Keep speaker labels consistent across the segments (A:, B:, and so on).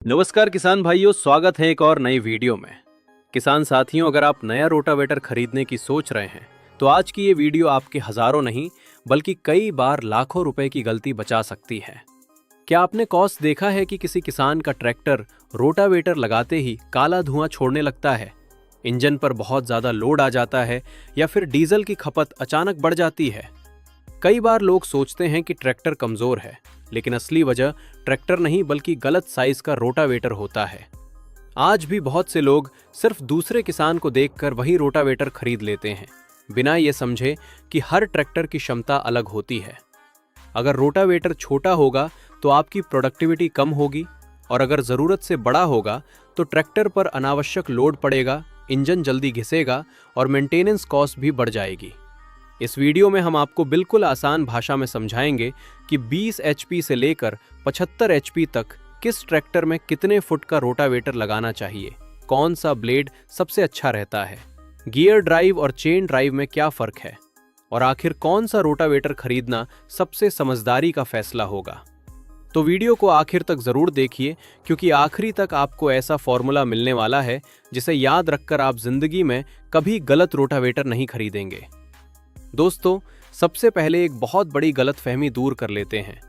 A: नमस्कार किसान भाइयों, स्वागत है एक और नई वीडियो में। किसान साथियों, अगर आप नया रोटावेटर खरीदने की सोच रहे हैं तो आज की ये वीडियो आपके हजारों नहीं बल्कि कई बार लाखों रुपए की गलती बचा सकती है। क्या आपने कॉस्ट देखा है कि किसी किसान का ट्रैक्टर रोटावेटर लगाते ही काला धुआं छोड़ने लगता है, इंजन पर बहुत ज्यादा लोड आ जाता है या फिर डीजल की खपत अचानक बढ़ जाती है। कई बार लोग सोचते हैं कि ट्रैक्टर कमजोर है, लेकिन असली वजह ट्रैक्टर नहीं बल्कि गलत साइज का रोटावेटर होता है। आज भी बहुत से लोग सिर्फ दूसरे किसान को देखकर वही रोटावेटर खरीद लेते हैं, बिना ये समझे कि हर ट्रैक्टर की क्षमता अलग होती है। अगर रोटावेटर छोटा होगा तो आपकी प्रोडक्टिविटी कम होगी, और अगर ज़रूरत से बड़ा होगा तो ट्रैक्टर पर अनावश्यक लोड पड़ेगा, इंजन जल्दी घिसेगा और मेंटेनेंस कॉस्ट भी बढ़ जाएगी। इस वीडियो में हम आपको बिल्कुल आसान भाषा में समझाएंगे कि 20 एचपी से लेकर 75 एचपी तक किस ट्रैक्टर में कितने फुट का रोटावेटर लगाना चाहिए, कौन सा ब्लेड सबसे अच्छा रहता है, गियर ड्राइव और चेन ड्राइव में क्या फर्क है, और आखिर कौन सा रोटावेटर खरीदना सबसे समझदारी का फैसला होगा। तो वीडियो को आखिर तक जरूर देखिए, क्योंकि आखिरी तक आपको ऐसा फॉर्मूला मिलने वाला है जिसे याद रखकर आप जिंदगी में कभी गलत रोटावेटर नहीं खरीदेंगे। दोस्तों, सबसे पहले एक बहुत बड़ी गलतफहमी दूर कर लेते हैं।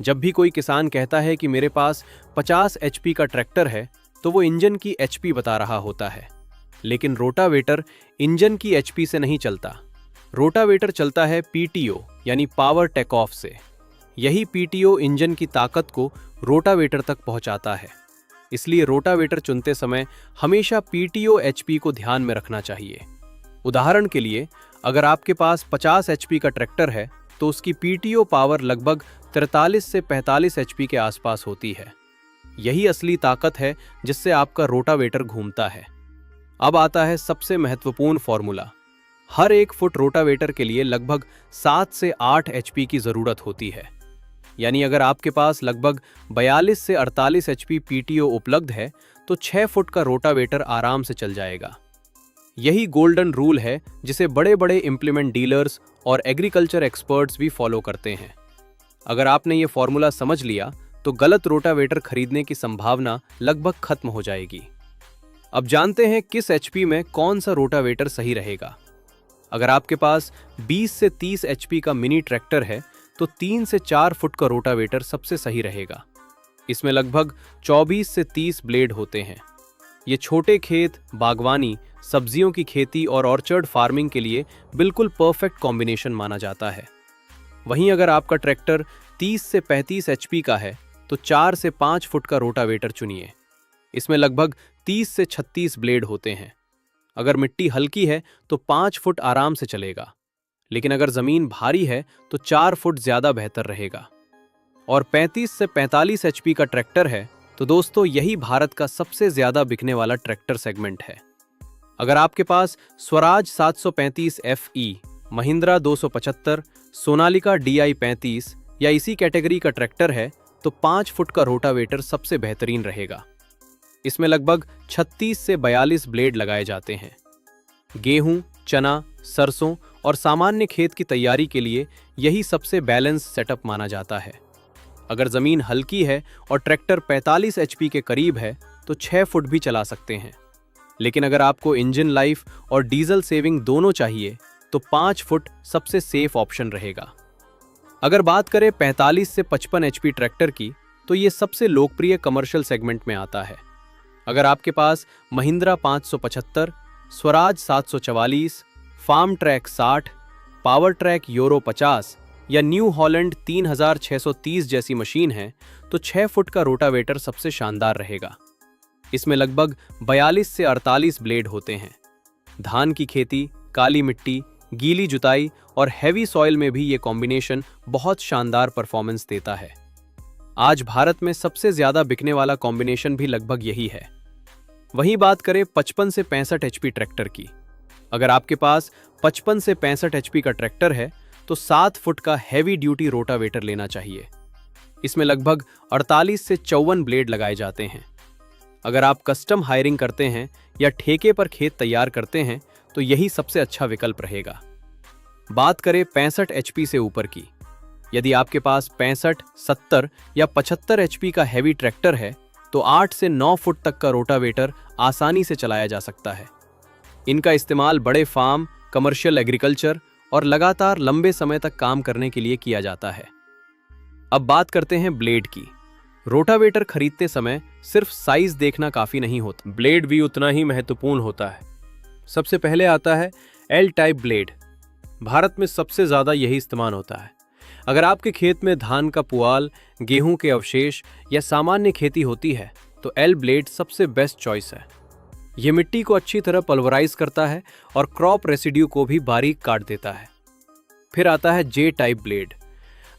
A: जब भी कोई किसान कहता है कि मेरे पास 50 एचपी का ट्रैक्टर है तो वो इंजन की एचपी बता रहा होता है, लेकिन रोटावेटर इंजन की एचपी से नहीं चलता। रोटावेटर चलता है पीटीओ यानी पावर टेक ऑफ से। यही पीटीओ इंजन की ताकत को रोटावेटर तक पहुंचाता है। इसलिए रोटावेटर चुनते समय हमेशा पीटीओ एचपी को ध्यान में रखना चाहिए। उदाहरण के लिए, अगर आपके पास 50 एचपी का ट्रैक्टर है तो उसकी पीटीओ पावर लगभग 43 से 45 एचपी के आसपास होती है। यही असली ताकत है जिससे आपका रोटावेटर घूमता है। अब आता है सबसे महत्वपूर्ण फॉर्मूला। हर एक फुट रोटावेटर के लिए लगभग 7 से 8 एचपी की जरूरत होती है। यानी अगर आपके पास लगभग 42 से 48 एचपी पीटीओ उपलब्ध है तो 6 फुट का रोटावेटर आराम से चल जाएगा। यही गोल्डन रूल है जिसे बड़े बड़े इंप्लीमेंट डीलर्स और एग्रीकल्चर एक्सपर्ट्स भी फॉलो करते हैं। अगर आपने ये फॉर्मूला समझ लिया तो गलत रोटावेटर खरीदने की संभावना लगभग खत्म हो जाएगी। अब जानते हैं किस एचपी में कौन सा रोटावेटर सही रहेगा। अगर आपके पास 20 से 30 एचपी का मिनी ट्रैक्टर है तो 3 से 4 फुट का रोटावेटर सबसे सही रहेगा। इसमें लगभग 24 से 30 ब्लेड होते हैं। ये छोटे खेत, बागवानी, सब्जियों की खेती और ऑर्चर्ड फार्मिंग के लिए बिल्कुल परफेक्ट कॉम्बिनेशन माना जाता है। वहीं अगर आपका ट्रैक्टर 30 से 35 एचपी का है तो 4 से 5 फुट का रोटावेटर चुनिए। इसमें लगभग 30 से 36 ब्लेड होते हैं। अगर मिट्टी हल्की है तो 5 फुट आराम से चलेगा, लेकिन अगर जमीन भारी है तो 4 फुट ज्यादा बेहतर रहेगा। और 35 से 45 एचपी का ट्रैक्टर है तो दोस्तों यही भारत का सबसे ज्यादा बिकने वाला ट्रैक्टर सेगमेंट है। अगर आपके पास स्वराज 735 FE, महिंद्रा 275, सोनालिका DI 35 या इसी कैटेगरी का ट्रैक्टर है तो 5 फुट का रोटावेटर सबसे बेहतरीन रहेगा। इसमें लगभग 36 से 42 ब्लेड लगाए जाते हैं। गेहूं, चना, सरसों और सामान्य खेत की तैयारी के लिए यही सबसे बैलेंस सेटअप माना जाता है। अगर जमीन हल्की है और ट्रैक्टर 45 एचपी के करीब है तो 6 फुट भी चला सकते हैं, लेकिन अगर आपको इंजन लाइफ और डीजल सेविंग दोनों चाहिए तो 5 फुट सबसे सेफ ऑप्शन रहेगा। अगर बात करें 45 से 55 एचपी ट्रैक्टर की तो ये सबसे लोकप्रिय कमर्शियल सेगमेंट में आता है। अगर आपके पास Mahindra 575, Swaraj 744, Farmtrac 60, Powertrac Euro 50 या न्यू हॉलैंड 3630 जैसी मशीन है तो 6 फुट का रोटावेटर सबसे शानदार रहेगा। इसमें लगभग 42 से 48 ब्लेड होते हैं। धान की खेती, काली मिट्टी, गीली जुताई और हैवी सॉइल में भी ये कॉम्बिनेशन बहुत शानदार परफॉर्मेंस देता है। आज भारत में सबसे ज्यादा बिकने वाला कॉम्बिनेशन भी लगभग यही है। वहीं बात करें 55 से 65 एचपी ट्रैक्टर की। अगर आपके पास 55 से 65 एचपी का ट्रैक्टर है तो 7 फुट का हैवी ड्यूटी रोटावेटर लेना चाहिए। इसमें लगभग 48 से 54 ब्लेड लगाए जाते हैं। अगर आप कस्टम हायरिंग करते हैं या ठेके पर खेत तैयार करते हैं तो यही सबसे अच्छा विकल्प रहेगा। बात करें 65 एचपी से ऊपर की। यदि आपके पास 65, 70 या 75 एचपी का हैवी ट्रैक्टर है तो 8 से 9 फुट तक का रोटावेटर आसानी से चलाया जा सकता है। इनका इस्तेमाल बड़े फार्म, कमर्शियल एग्रीकल्चर और लगातार लंबे समय तक काम करने के लिए किया जाता है। अब बात करते हैं ब्लेड की। रोटावेटर खरीदते समय सिर्फ साइज देखना काफी नहीं होता, ब्लेड भी उतना ही महत्वपूर्ण होता है। सबसे पहले आता है एल टाइप ब्लेड। भारत में सबसे ज्यादा यही इस्तेमाल होता है। अगर आपके खेत में धान का पुआल, गेहूं के अवशेष या सामान्य खेती होती है तो एल ब्लेड सबसे बेस्ट चॉइस है। यह मिट्टी को अच्छी तरह पल्वराइज करता है और क्रॉप रेसिड्यू को भी बारीक काट देता है। फिर आता है जे टाइप ब्लेड।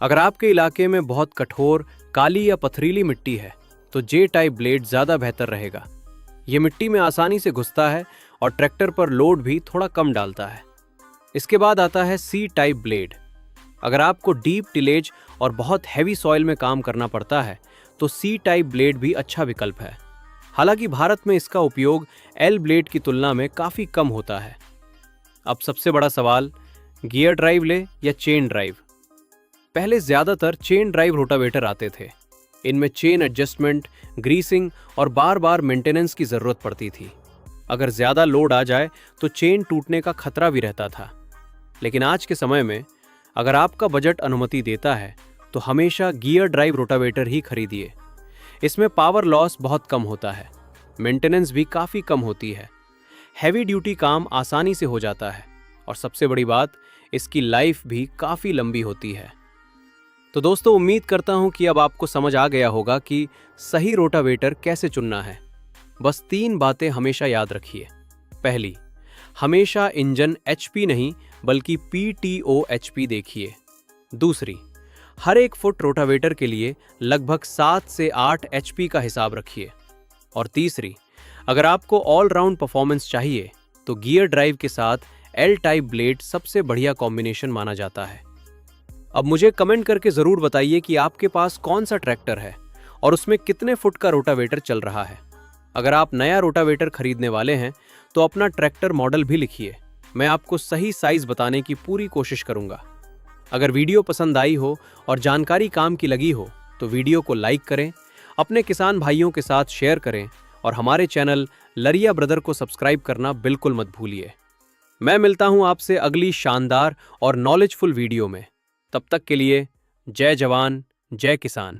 A: अगर आपके इलाके में बहुत कठोर, काली या पथरीली मिट्टी है तो जे टाइप ब्लेड ज्यादा बेहतर रहेगा। यह मिट्टी में आसानी से घुसता है और ट्रैक्टर पर लोड भी थोड़ा कम डालता है। इसके बाद आता है सी टाइप ब्लेड। अगर आपको डीप टिलेज और बहुत हैवी सॉइल में काम करना पड़ता है तो सी टाइप ब्लेड भी अच्छा विकल्प है। हालांकि भारत में इसका उपयोग एल ब्लेड की तुलना में काफी कम होता है। अब सबसे बड़ा सवाल, गियर ड्राइव ले या चेन ड्राइव? पहले ज्यादातर चेन ड्राइव रोटावेटर आते थे। इनमें चेन एडजस्टमेंट, ग्रीसिंग और बार बार मेंटेनेंस की जरूरत पड़ती थी। अगर ज्यादा लोड आ जाए तो चेन टूटने का खतरा भी रहता था। लेकिन आज के समय में अगर आपका बजट अनुमति देता है तो हमेशा गियर ड्राइव रोटावेटर ही खरीदिए। इसमें पावर लॉस बहुत कम होता है, मेंटेनेंस भी काफी कम होती है, हैवी ड्यूटी काम आसानी से हो जाता है और सबसे बड़ी बात, इसकी लाइफ भी काफी लंबी होती है। तो दोस्तों, उम्मीद करता हूं कि अब आपको समझ आ गया होगा कि सही रोटावेटर कैसे चुनना है। बस 3 बातें हमेशा याद रखिए। पहली, हमेशा इंजन एचपी नहीं बल्कि पीटीओ एचपी देखिए। दूसरी, हर एक फुट रोटावेटर के लिए लगभग 7 से 8 एचपी का हिसाब रखिए। और तीसरी, अगर आपको ऑलराउंड परफॉर्मेंस चाहिए तो गियर ड्राइव के साथ एल टाइप ब्लेड सबसे बढ़िया कॉम्बिनेशन माना जाता है। अब मुझे कमेंट करके जरूर बताइए कि आपके पास कौन सा ट्रैक्टर है और उसमें कितने फुट का रोटावेटर चल रहा है। अगर आप नया रोटावेटर खरीदने वाले हैं तो अपना ट्रैक्टर मॉडल भी लिखिए। मैं आपको सही साइज बताने की पूरी कोशिश करूंगा। अगर वीडियो पसंद आई हो और जानकारी काम की लगी हो तो वीडियो को लाइक करें, अपने किसान भाइयों के साथ शेयर करें और हमारे चैनल लरिया ब्रदर को सब्सक्राइब करना बिल्कुल मत भूलिए। मैं मिलता हूं आपसे अगली शानदार और नॉलेजफुल वीडियो में। तब तक के लिए जय जवान, जय किसान।